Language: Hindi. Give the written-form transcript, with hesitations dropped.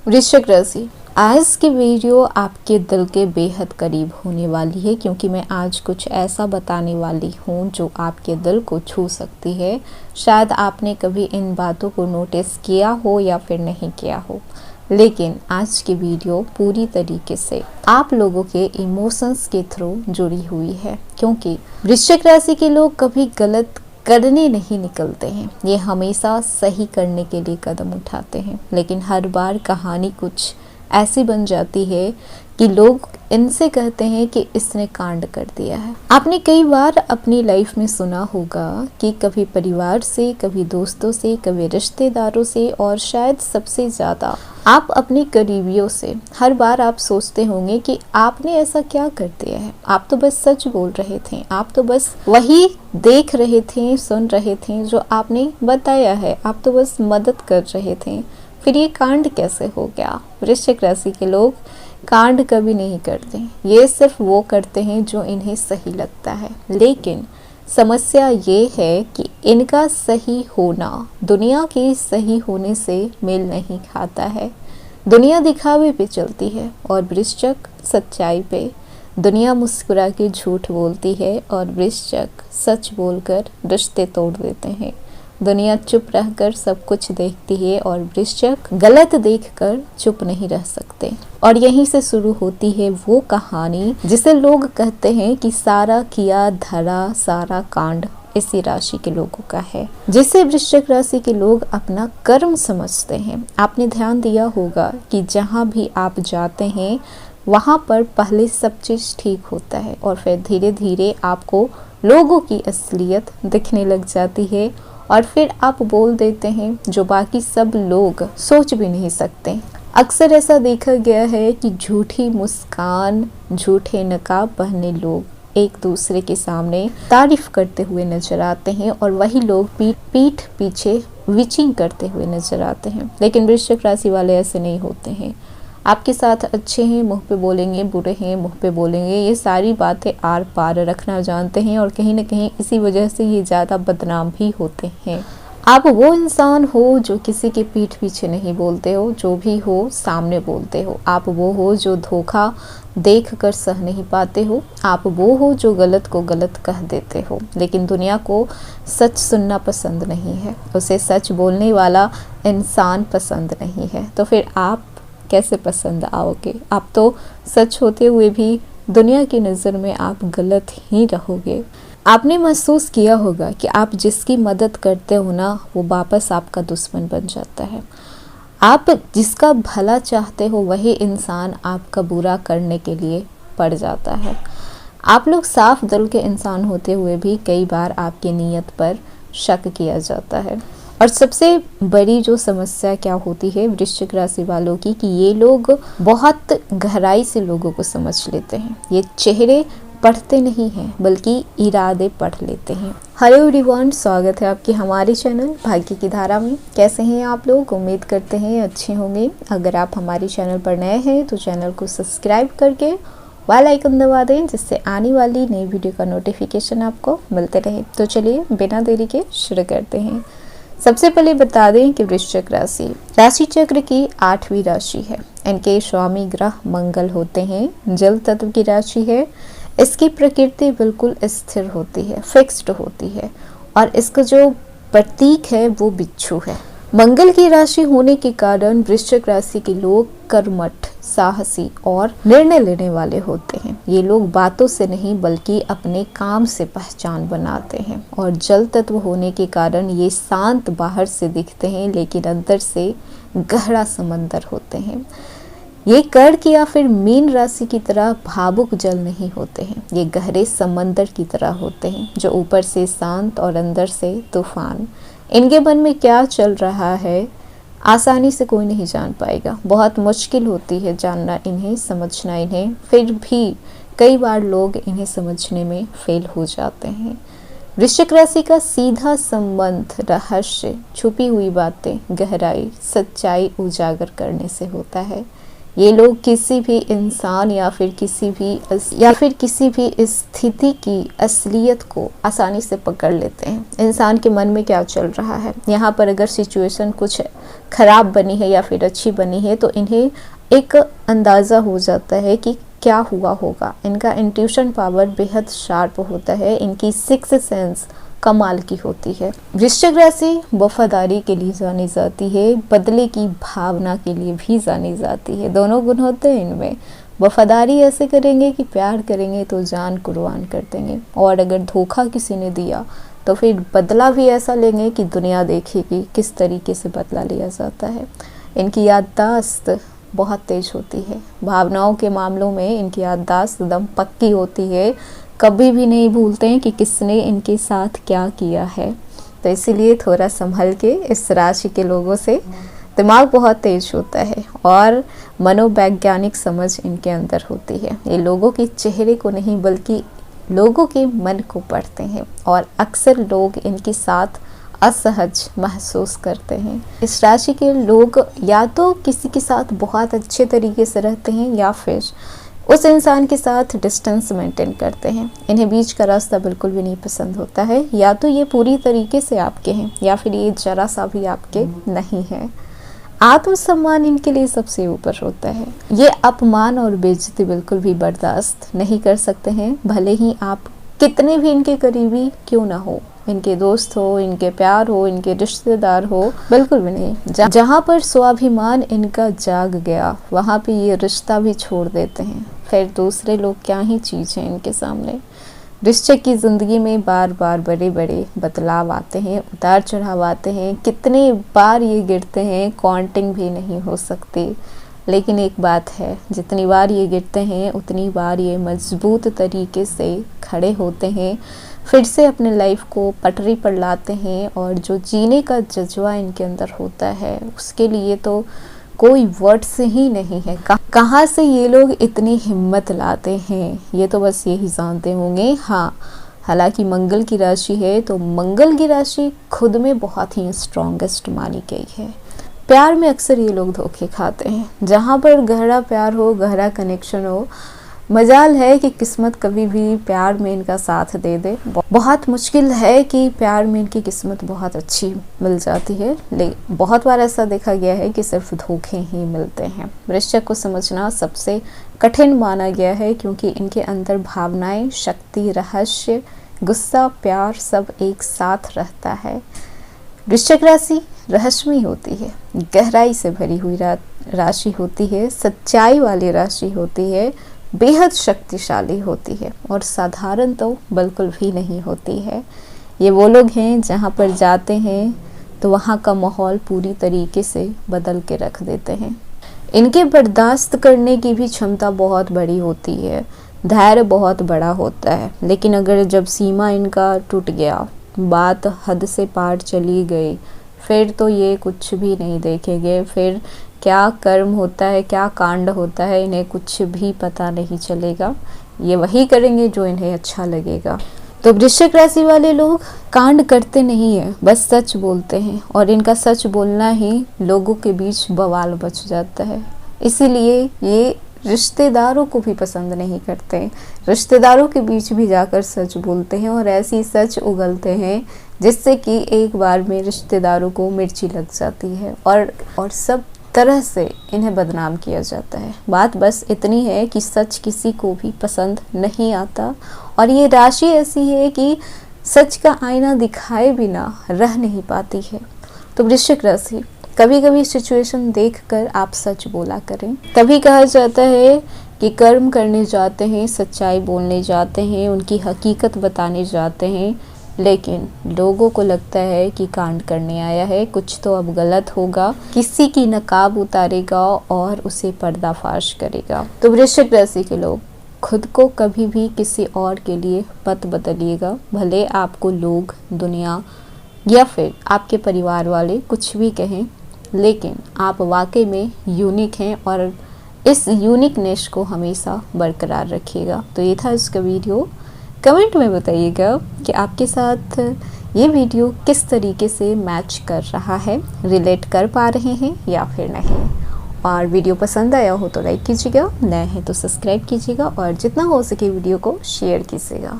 वृश्चिक राशि, आज की वीडियो आपके दिल के बेहद करीब होने वाली है क्योंकि मैं आज कुछ ऐसा बताने वाली हूँ जो आपके दिल को छू सकती है। शायद आपने कभी इन बातों को नोटिस किया हो या फिर नहीं किया हो, लेकिन आज की वीडियो पूरी तरीके से आप लोगों के इमोशंस के थ्रू जुड़ी हुई है क्योंकि वृश्चिक राशि के लोग कभी गलत करने नहीं निकलते हैं, ये हमेशा सही करने के लिए कदम उठाते हैं। लेकिन हर बार कहानी कुछ ऐसी बन जाती है कि लोग इनसे कहते हैं कि इसने कांड कर दिया है। आपने कई बार अपनी लाइफ में सुना होगा कि कभी परिवार से, कभी दोस्तों से, कभी रिश्तेदारों से और शायद सबसे ज़्यादा आप अपने करीबियों से हर बार आप सोचते होंगे कि आपने ऐसा क्या कर दिया है, आप तो बस सच बोल रहे थे, आप तो बस वही देख रहे थे, सुन रहे थे जो आपने बताया है, आप तो बस मदद कर रहे थे, फिर ये कांड कैसे हो गया। वृश्चिक राशि के लोग कांड कभी नहीं करते, ये सिर्फ वो करते हैं जो इन्हें सही लगता है। लेकिन समस्या ये है कि इनका सही होना दुनिया के सही होने से मेल नहीं खाता है। दुनिया दिखावे पे चलती है और वृश्चिक सच्चाई पे। दुनिया मुस्कुरा के झूठ बोलती है और वृश्चिक सच बोलकर रिश्ते तोड़ देते हैं। दुनिया चुप रहकर सब कुछ देखती है और वृश्चिक गलत देखकर चुप नहीं रह सकते। और यहीं से शुरू होती है वो कहानी जिसे लोग कहते हैं कि सारा किया धरा सारा कांड इसी राशि के लोगों का है, जिसे वृश्चिक राशि के लोग अपना कर्म समझते हैं। आपने ध्यान दिया होगा कि जहाँ भी आप जाते हैं वहाँ पर पहले सब चीज़ ठीक होता है और फिर धीरे धीरे आपको लोगों की असलियत दिखने लग जाती है और फिर आप बोल देते हैं जो बाकी सब लोग सोच भी नहीं सकते। अक्सर ऐसा देखा गया है कि झूठी मुस्कान, झूठे नकाब पहने लोग एक दूसरे के सामने तारीफ करते हुए नजर आते हैं और वही लोग पीठ पीछे विचिंग करते हुए नजर आते हैं। लेकिन वृश्चिक राशि वाले ऐसे नहीं होते हैं। आपके साथ अच्छे हैं, मुंह पे बोलेंगे, बुरे हैं, मुंह पे बोलेंगे, ये सारी बातें आर पार रखना जानते हैं और कहीं ना कहीं इसी वजह से ये ज़्यादा बदनाम भी होते हैं। आप वो इंसान हो जो किसी के पीठ पीछे नहीं बोलते हो, जो भी हो सामने बोलते हो। आप वो हो जो धोखा देख कर सह नहीं पाते हो। आप वो हो जो गलत को गलत कह देते हो। लेकिन दुनिया को सच सुनना पसंद नहीं है, उसे सच बोलने वाला इंसान पसंद नहीं है। तो फिर आप कैसे पसंद आओगे? आप तो सच होते हुए भी दुनिया की नज़र में आप गलत ही रहोगे। आपने महसूस किया होगा कि आप जिसकी मदद करते हो ना, वो वापस आपका दुश्मन बन जाता है। आप जिसका भला चाहते हो वही इंसान आपका बुरा करने के लिए पड़ जाता है। आप लोग साफ दिल के इंसान होते हुए भी कई बार आपकी नीयत पर शक किया जाता है। और सबसे बड़ी जो समस्या क्या होती है वृश्चिक राशि वालों की कि ये लोग बहुत गहराई से लोगों को समझ लेते हैं। ये चेहरे पढ़ते नहीं हैं बल्कि इरादे पढ़ लेते हैं। हेलो एवरीवन, स्वागत है आपके हमारे चैनल भाग्य की धारा में। कैसे हैं आप लोग? उम्मीद करते हैं अच्छे होंगे। अगर आप हमारे चैनल पर नए हैं तो चैनल को सब्सक्राइब करके बेल आइकन दबा दें जिससे आने वाली नई वीडियो का नोटिफिकेशन आपको मिलते रहे। तो चलिए बिना देरी के शुरू करते हैं। सबसे पहले बता दें कि वृश्चिक राशि चक्र की 8वीं राशि है। इनके स्वामी ग्रह मंगल होते हैं। जल तत्व की राशि है। इसकी प्रकृति बिल्कुल स्थिर होती है, फिक्स्ड होती है और इसका जो प्रतीक है वो बिच्छू है। मंगल की राशि होने के कारण वृश्चिक राशि के लोग कर्मठ, साहसी और निर्णय लेने वाले होते हैं। ये लोग बातों से नहीं बल्कि अपने काम से पहचान बनाते हैं। और जल तत्व होने के कारण ये शांत बाहर से दिखते हैं लेकिन अंदर से गहरा समंदर होते हैं। ये कर्क या फिर मीन राशि की तरह भावुक जल नहीं होते हैं, ये गहरे समंदर की तरह होते हैं जो ऊपर से शांत और अंदर से तूफान। इनके मन में क्या चल रहा है आसानी से कोई नहीं जान पाएगा। बहुत मुश्किल होती है जानना इन्हें, समझना इन्हें। फिर भी कई बार लोग इन्हें समझने में फेल हो जाते हैं। वृश्चिक राशि का सीधा संबंध रहस्य, छुपी हुई बातें, गहराई, सच्चाई उजागर करने से होता है। ये लोग किसी भी इंसान या फिर किसी भी स्थिति की असलियत को आसानी से पकड़ लेते हैं। इंसान के मन में क्या चल रहा है, यहाँ पर अगर सिचुएशन कुछ खराब बनी है या फिर अच्छी बनी है तो इन्हें एक अंदाज़ा हो जाता है कि क्या हुआ होगा। इनका इंट्यूशन पावर बेहद शार्प होता है, इनकी सिक्स्थ सेंस कमाल की होती है। वृश्चिक राशि वफादारी के लिए जानी जाती है, बदले की भावना के लिए भी जानी जाती है। दोनों गुण होते हैं इनमें। वफादारी ऐसे करेंगे कि प्यार करेंगे तो जान कुर्बान कर देंगे, और अगर धोखा किसी ने दिया तो फिर बदला भी ऐसा लेंगे कि दुनिया देखेगी किस तरीके से बदला लिया जाता है। इनकी याददाश्त बहुत तेज होती है, भावनाओं के मामलों में इनकी याददाश्त एकदम पक्की होती है, कभी भी नहीं भूलते हैं कि किसने इनके साथ क्या किया है। तो इसीलिए थोड़ा संभल के इस राशि के लोगों से। दिमाग बहुत तेज होता है और मनोवैज्ञानिक समझ इनके अंदर होती है। ये लोगों के चेहरे को नहीं बल्कि लोगों के मन को पढ़ते हैं, और अक्सर लोग इनके साथ असहज महसूस करते हैं। इस राशि के लोग या तो किसी के साथ बहुत अच्छे तरीके से रहते हैं या फिर उस इंसान के साथ डिस्टेंस मेंटेन करते हैं। इन्हें बीच का रास्ता बिल्कुल भी नहीं पसंद होता है, या तो ये पूरी तरीके से आपके हैं या फिर ये जरा सा भी आपके नहीं है। आत्मसम्मान इनके लिए सबसे ऊपर होता है। ये अपमान और बेइज्जती बिल्कुल भी बर्दाश्त नहीं कर सकते हैं, भले ही आप कितने भी इनके करीबी क्यों ना हो, इनके दोस्त हो, इनके प्यार हो, इनके रिश्तेदार हो, बिल्कुल भी नहीं। जहाँ पर स्वाभिमान इनका जाग गया वहाँ पे ये रिश्ता भी छोड़ देते हैं, फिर दूसरे लोग क्या ही चीज़ हैं इनके सामने। वृश्चिक की ज़िंदगी में बार बार बड़े बड़े बदलाव आते हैं, उतार चढ़ाव आते हैं, कितने बार ये गिरते हैं काउंटिंग भी नहीं हो सकती। लेकिन एक बात है, जितनी बार ये गिरते हैं उतनी बार ये मजबूत तरीके से खड़े होते हैं, फिर से अपने लाइफ को पटरी पर लाते हैं, और जो जीने का जज्बा इनके अंदर होता है उसके लिए तो कोई वर्ड्स ही नहीं है। कहाँ से ये लोग इतनी हिम्मत लाते हैं ये तो बस यही जानते होंगे। हाँ, हालांकि मंगल की राशि है तो मंगल की राशि खुद में बहुत ही स्ट्रॉन्गेस्ट मानी गई है। प्यार में अक्सर ये लोग धोखे खाते हैं। जहाँ पर गहरा प्यार हो, गहरा कनेक्शन हो, मजाल है कि किस्मत कभी भी प्यार में इनका साथ दे दे। बहुत मुश्किल है कि प्यार में इनकी किस्मत बहुत अच्छी मिल जाती है, लेकिन बहुत बार ऐसा देखा गया है कि सिर्फ धोखे ही मिलते हैं। वृश्चिक को समझना सबसे कठिन माना गया है क्योंकि इनके अंदर भावनाएं, शक्ति, रहस्य, गुस्सा, प्यार सब एक साथ रहता है। वृश्चिक राशि रहस्यमयी होती है, गहराई से भरी हुई राशि होती है, सच्चाई वाली राशि होती है, बेहद शक्तिशाली होती है और साधारण तो बिल्कुल भी नहीं होती है। ये वो लोग हैं जहाँ पर जाते हैं तो वहाँ का माहौल पूरी तरीके से बदल के रख देते हैं। इनके बर्दाश्त करने की भी क्षमता बहुत बड़ी होती है, धैर्य बहुत बड़ा होता है, लेकिन अगर जब सीमा इनका टूट गया, बात हद से पार चली गई, फिर तो ये कुछ भी नहीं देखेंगे। फिर क्या कर्म होता है, क्या कांड होता है, इन्हें कुछ भी पता नहीं चलेगा। ये वही करेंगे जो इन्हें अच्छा लगेगा। तो वृश्चिक राशि वाले लोग कांड करते नहीं हैं, बस सच बोलते हैं, और इनका सच बोलना ही लोगों के बीच बवाल मच जाता है। इसीलिए ये रिश्तेदारों को भी पसंद नहीं करते, रिश्तेदारों के बीच भी जाकर सच बोलते हैं और ऐसी सच उगलते हैं जिससे कि एक बार में रिश्तेदारों को मिर्ची लग जाती है और सब तरह से इन्हें बदनाम किया जाता है। बात बस इतनी है कि सच किसी को भी पसंद नहीं आता, और ये राशि ऐसी है कि सच का आईना दिखाए बिना रह नहीं पाती है। तो वृश्चिक राशि, कभी कभी सिचुएशन देखकर आप सच बोला करें। कभी कहा जाता है कि कर्म करने जाते हैं, सच्चाई बोलने जाते हैं, उनकी हकीकत बताने जाते हैं, लेकिन लोगों को लगता है कि कांड करने आया है, कुछ तो अब गलत होगा, किसी की नकाब उतारेगा और उसे पर्दाफाश करेगा। तो वृश्चिक राशि के लोग खुद को कभी भी किसी और के लिए मत बदलिएगा, भले आपको लोग, दुनिया या फिर आपके परिवार वाले कुछ भी कहें, लेकिन आप वाकई में यूनिक हैं और इस यूनिकनेस को हमेशा बरकरार रखिएगा। तो ये था इसका वीडियो। कमेंट में बताइएगा कि आपके साथ ये वीडियो किस तरीके से मैच कर रहा है, रिलेट कर पा रहे हैं या फिर नहीं। और वीडियो पसंद आया हो तो लाइक कीजिएगा, नए हैं तो सब्सक्राइब कीजिएगा और जितना हो सके वीडियो को शेयर कीजिएगा।